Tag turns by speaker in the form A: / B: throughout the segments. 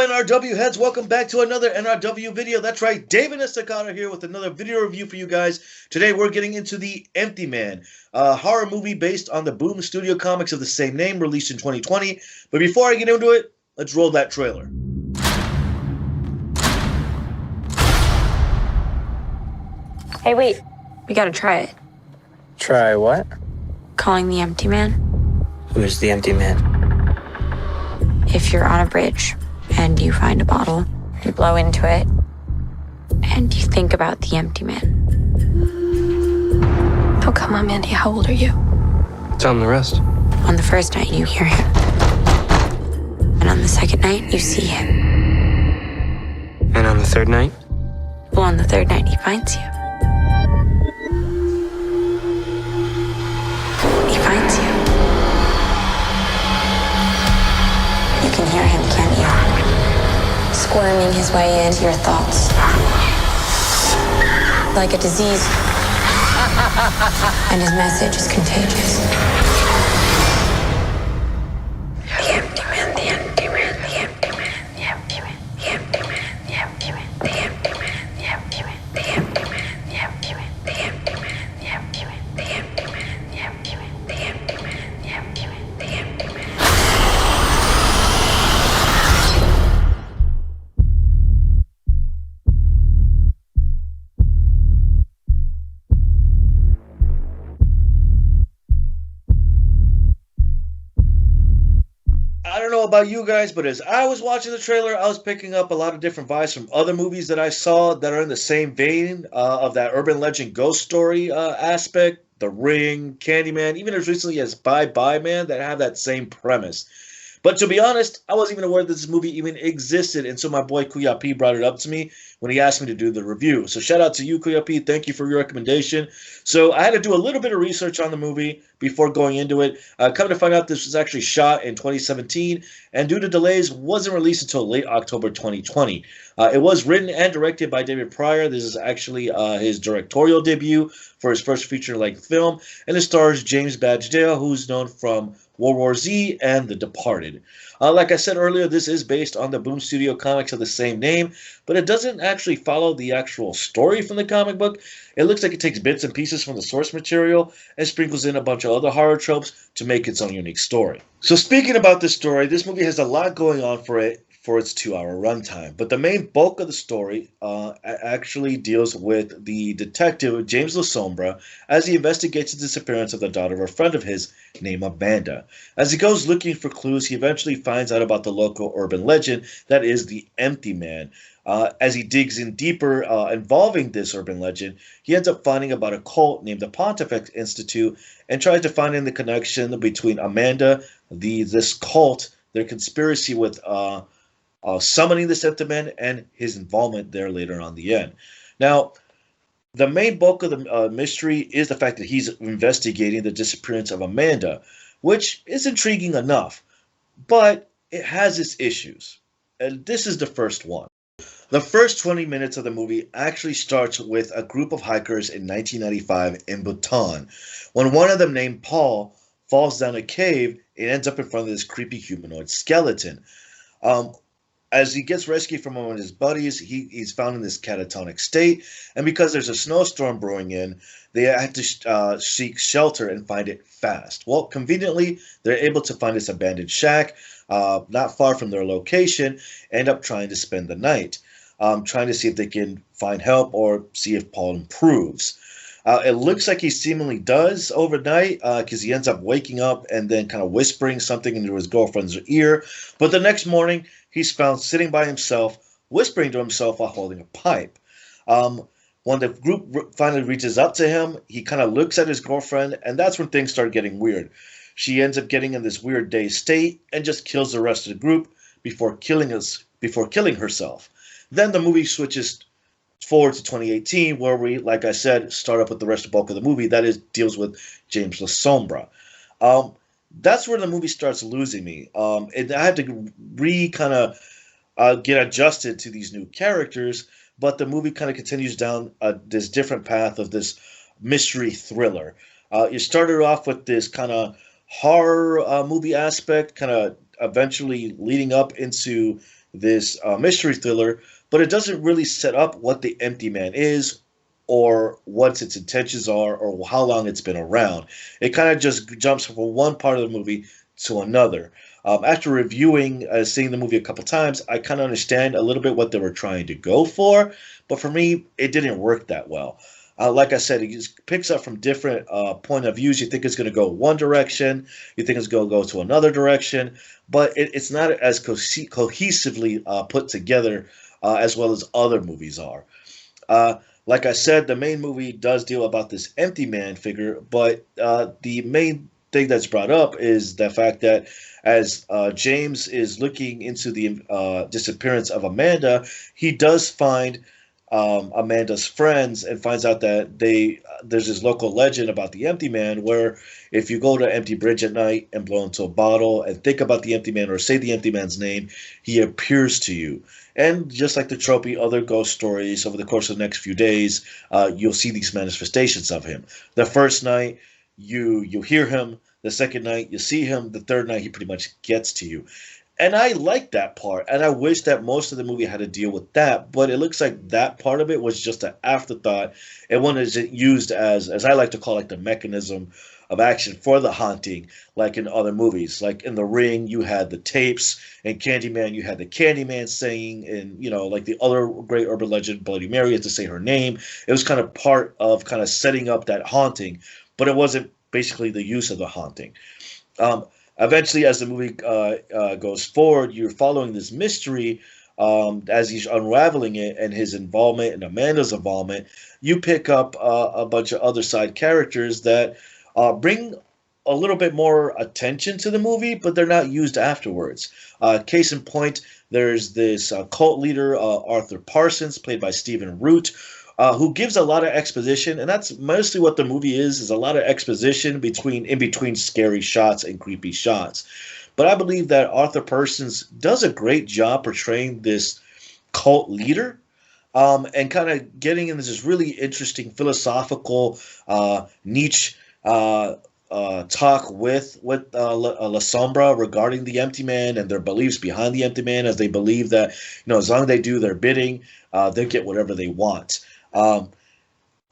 A: Hello NRW heads, welcome back to another NRW video. That's right, Daven Estacado here with another video review for you guys. Today we're getting into The Empty Man, a horror movie based on the Boom Studio comics of the same name, released in 2020. But before I get into it, let's roll that trailer.
B: Hey, wait. We gotta try it.
C: Try what?
B: Calling the empty man.
C: Who is the empty man?
B: If you're on a bridge and you find a bottle, you blow into it, and you think about the empty man. Oh, come on, Mandy. How old are you?
C: Tell him the rest.
B: On the first night, you hear him. And on the second night, you see him.
C: And on the third night?
B: Well, on the third night, he finds you. He finds you. You can hear him, can't you? Squirming his way into your thoughts. Like a disease. And his message is contagious. The empty man, the empty man, the empty man, the empty man, the empty man, the empty man, the empty man, the empty man, the empty man, the empty man, the empty man, the empty man, the empty man, the empty man, the empty man, the empty man, the empty man.
A: I don't know about you guys, but as I was watching the trailer, I was picking up a lot of different vibes from other movies that I saw that are in the same vein of that urban legend ghost story aspect. The Ring, Candyman, even as recently as Bye Bye Man, that have that same premise. But to be honest, I wasn't even aware that this movie even existed until my boy Kuya P brought it up to me when he asked me to do the review. So shout out to you, Kuya P. Thank you for your recommendation. So I had to do a little bit of research on the movie before going into it. Come to find out, this was actually shot in 2017, and due to delays, wasn't released until late October 2020. It was written and directed by David Pryor. This is actually his directorial debut for his first feature-length film, and it stars James Badge Dale, who's known from World War Z and The Departed. Like I said earlier, this is based on the Boom Studio comics of the same name, but it doesn't actually follow the actual story from the comic book. It looks like it takes bits and pieces from the source material and sprinkles in a bunch of other horror tropes to make its own unique story. So speaking about this story, this movie has a lot going on for it for its 2-hour runtime. But the main bulk of the story actually deals with the detective, James LaSombra, as he investigates the disappearance of the daughter of a friend of his named Amanda. As he goes looking for clues, he eventually finds out about the local urban legend that is the Empty Man. As he digs in deeper involving this urban legend, he ends up finding about a cult named the Pontifex Institute and tries to find in the connection between Amanda, this cult, their conspiracy with summoning the Empty Man, and his involvement there later on the end. Now, the main bulk of the mystery is the fact that he's investigating the disappearance of Amanda, which is intriguing enough, but it has its issues. And this is the first one. The first 20 minutes of the movie actually starts with a group of hikers in 1995 in Bhutan, when one of them, named Paul, falls down a cave and ends up in front of this creepy humanoid skeleton. As he gets rescued from one of his buddies, he's found in this catatonic state, and because there's a snowstorm brewing in, they had to seek shelter and find it fast. Well, conveniently, they're able to find this abandoned shack not far from their location, end up trying to spend the night, trying to see if they can find help or see if Paul improves. It looks like he seemingly does overnight, because he ends up waking up and then kind of whispering something into his girlfriend's ear. But the next morning, he's found sitting by himself, whispering to himself while holding a pipe. When the group finally reaches out to him, he kind of looks at his girlfriend, and that's when things start getting weird. She ends up getting in this weird dazed state and just kills the rest of the group before killing herself. Then the movie switches forward to 2018, where we, like I said, start up with the rest of the bulk of the movie. That is, deals with James LaSombra. That's where the movie starts losing me. And I had to get adjusted to these new characters, but the movie kind of continues down this different path of this mystery thriller. You started off with this kind of horror movie aspect, kind of eventually leading up into this mystery thriller, but it doesn't really set up what the Empty Man is, or what its intentions are, or how long it's been around. It kind of just jumps from one part of the movie to another. After reviewing, seeing the movie a couple times, I kind of understand a little bit what they were trying to go for, but for me, it didn't work that well. Like I said, it just picks up from different point of views. You think it's going to go one direction, you think it's going to go to another direction, but it's not as cohesively put together as well as other movies are. Like I said, the main movie does deal about this empty man figure, but the main thing that's brought up is the fact that as James is looking into the disappearance of Amanda, he does find Amanda's friends and finds out that there's this local legend about the empty man where if you go to Empty Bridge at night and blow into a bottle and think about the empty man or say the empty man's name, he appears to you. And just like the tropey other ghost stories, over the course of the next few days, you'll see these manifestations of him. The first night, you hear him. The second night, you see him. The third night, he pretty much gets to you. And I like that part, and I wish that most of the movie had to deal with that. But it looks like that part of it was just an afterthought, and one is used as I like to call, like the mechanism of action for the haunting, like in other movies. Like in The Ring, you had the tapes, and Candyman, you had the Candyman saying, and like the other great urban legend, Bloody Mary, had to say her name. It was kind of part of kind of setting up that haunting, but it wasn't basically the use of the haunting. Eventually, as the movie goes forward, you're following this mystery as he's unraveling it and his involvement and Amanda's involvement. You pick up a bunch of other side characters that bring a little bit more attention to the movie, but they're not used afterwards. Case in point, there's this cult leader, Arthur Parsons, played by Stephen Root, who gives a lot of exposition, and that's mostly what the movie is a lot of exposition in between scary shots and creepy shots. But I believe that Arthur Parsons does a great job portraying this cult leader, and kind of getting into this really interesting philosophical niche talk with La Sombra regarding the Empty Man and their beliefs behind the Empty Man, as they believe that as long as they do their bidding, they get whatever they want.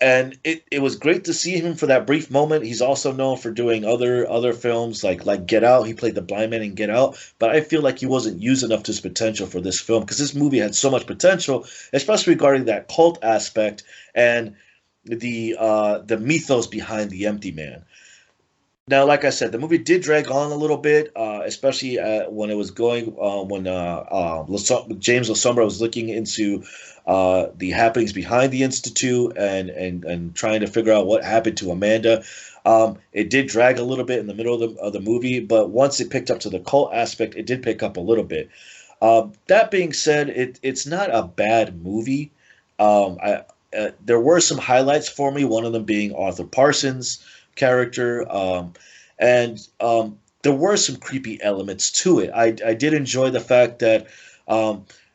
A: And it was great to see him for that brief moment. He's also known for doing other films like Get Out. He played the blind man in Get Out, but I feel like he wasn't used enough to his potential for this film, because this movie had so much potential, especially regarding that cult aspect and the mythos behind the Empty Man. Now, like I said, the movie did drag on a little bit, especially when it was going when James Lasombra was looking into the happenings behind the Institute and trying to figure out what happened to Amanda. It did drag a little bit in the middle of the movie, but once it picked up to the cult aspect, it did pick up a little bit. That being said, it's not a bad movie. There were some highlights for me, one of them being Arthur Parsons' character, and there were some creepy elements to it. I did enjoy the fact that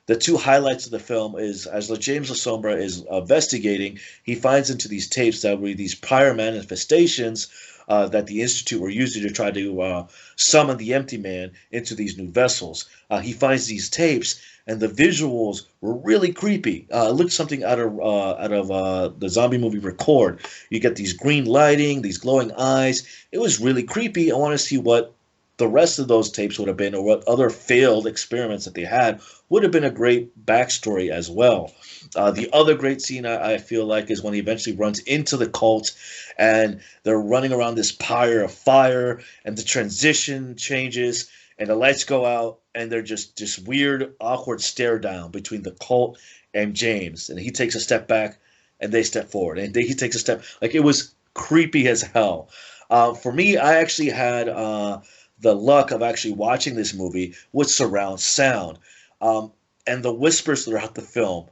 A: the two highlights of the film is, as James Lasombra is investigating, he finds into these tapes that were these prior manifestations that the Institute were using to try to summon the Empty Man into these new vessels. He finds these tapes, and the visuals were really creepy. It looked something out of the zombie movie Record. You get these green lighting, these glowing eyes. It was really creepy. I want to see what the rest of those tapes would have been, or what other failed experiments that they had would have been a great backstory as well. The other great scene I feel like is when he eventually runs into the cult and they're running around this pyre of fire, and the transition changes and the lights go out, and they're just this weird, awkward stare down between the cult and James. And he takes a step back and they step forward, and he takes a step. Like, it was creepy as hell. For me, I actually had the luck of actually watching this movie with surround sound. And the whispers throughout the film,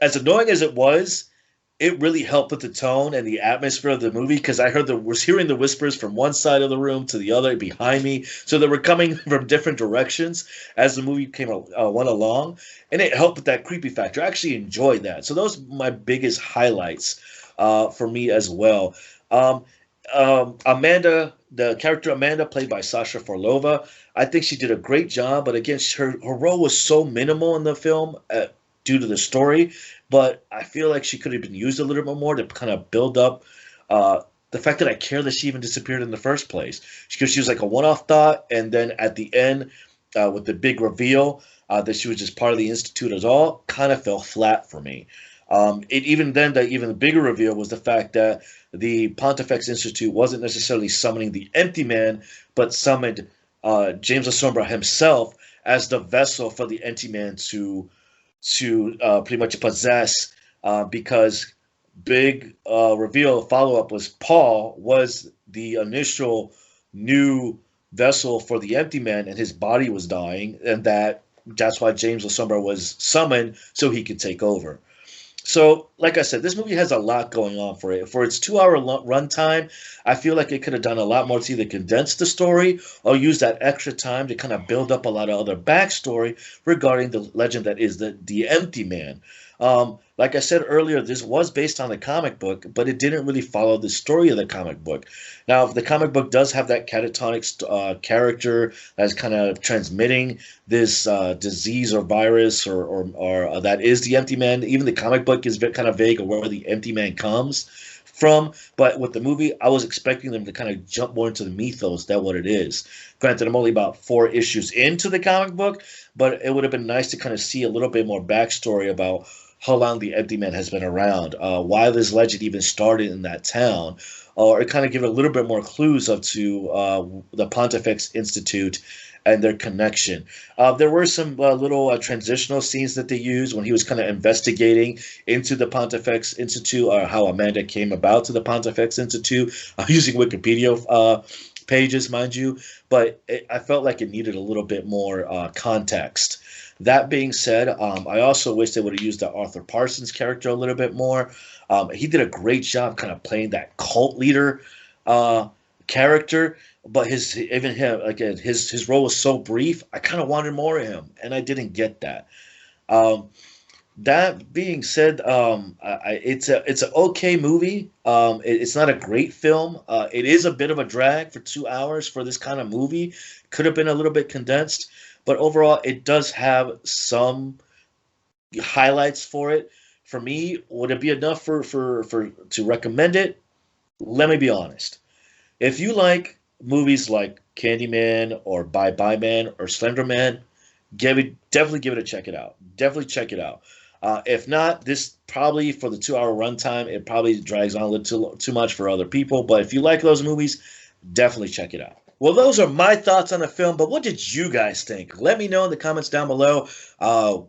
A: as annoying as it was, it really helped with the tone and the atmosphere of the movie, because I was hearing the whispers from one side of the room to the other behind me, so they were coming from different directions as the movie went along, and it helped with that creepy factor. I actually enjoyed that. So those were my biggest highlights for me as well. Amanda the character Amanda, played by Sasha Farlova, I think she did a great job. But again, her role was so minimal in the film due to the story. But I feel like she could have been used a little bit more to kind of build up the fact that I care that she even disappeared in the first place. Because she was like a one-off thought, and then at the end, with the big reveal that she was just part of the Institute at all, kind of fell flat for me. Even then, the even the bigger reveal was the fact that the Pontifex Institute wasn't necessarily summoning the Empty Man, but summoned James Lasombra himself as the vessel for the Empty Man to pretty much possess, because big reveal follow up was Paul was the initial new vessel for the Empty Man, and his body was dying, and that's why James Lasombra was summoned so he could take over. So, like I said, this movie has a lot going on for it. For its 2-hour runtime, I feel like it could have done a lot more to either condense the story or use that extra time to kind of build up a lot of other backstory regarding the legend that is the Empty Man. Like I said earlier, this was based on the comic book, but it didn't really follow the story of the comic book. Now, the comic book does have that catatonic character that's kind of transmitting this disease or virus, or that is the Empty Man. Even the comic book is kind of vague of where the Empty Man comes from. But with the movie, I was expecting them to kind of jump more into the mythos than what it is. Granted, I'm only about 4 issues into the comic book, but it would have been nice to kind of see a little bit more backstory about how long the Empty Man has been around, why this legend even started in that town, or kind of give a little bit more clues up to the Pontifex Institute and their connection. There were some little transitional scenes that they used when he was kind of investigating into the Pontifex Institute, or how Amanda came about to the Pontifex Institute, using Wikipedia pages, mind you, but I felt like it needed a little bit more context. That being said, I also wish they would have used the Arthur Parsons character a little bit more. He did a great job kind of playing that cult leader character, but his role was so brief. I kind of wanted more of him, and I didn't get that. That being said, it's an okay movie. It's not a great film. It is a bit of a drag for 2 hours for this kind of movie. Could have been a little bit condensed. But overall, it does have some highlights for it. For me, would it be enough for to recommend it? Let me be honest. If you like movies like Candyman or Bye Bye Man or Slender Man, definitely give it a check it out. Definitely check it out. If not, this probably for the 2-hour runtime, it probably drags on a little too much for other people. But if you like those movies, definitely check it out. Well, those are my thoughts on the film, but what did you guys think? Let me know in the comments down below.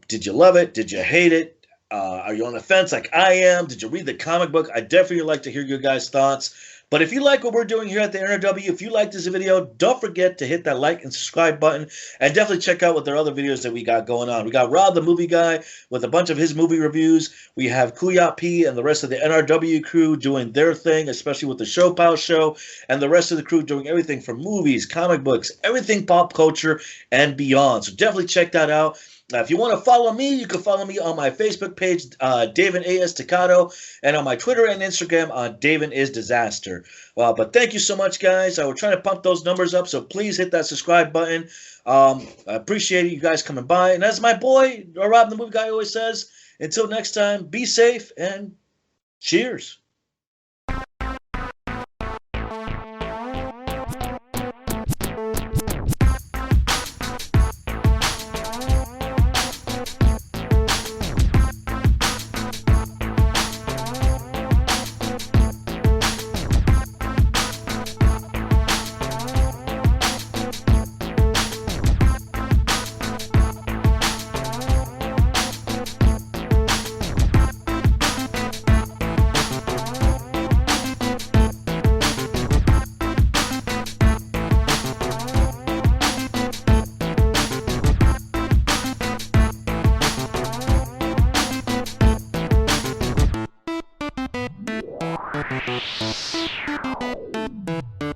A: Did you love it? Did you hate it? Are you on the fence like I am? Did you read the comic book? I definitely like to hear your guys' thoughts. But if you like what we're doing here at the NRW, if you like this video, don't forget to hit that like and subscribe button, and definitely check out what their other videos that we got going on. We got Rob the Movie Guy with a bunch of his movie reviews. We have Kuyat P and the rest of the NRW crew doing their thing, especially with the Show Pal Show, and the rest of the crew doing everything from movies, comic books, everything pop culture, and beyond. So definitely check that out. If you want to follow me, you can follow me on my Facebook page, Daven A. Estacado, and on my Twitter and Instagram on Daven is Disaster. But thank you so much, guys. We're trying to pump those numbers up, so please hit that subscribe button. I appreciate you guys coming by. And as my boy, Rob the Movie Guy, always says, until next time, be safe and cheers.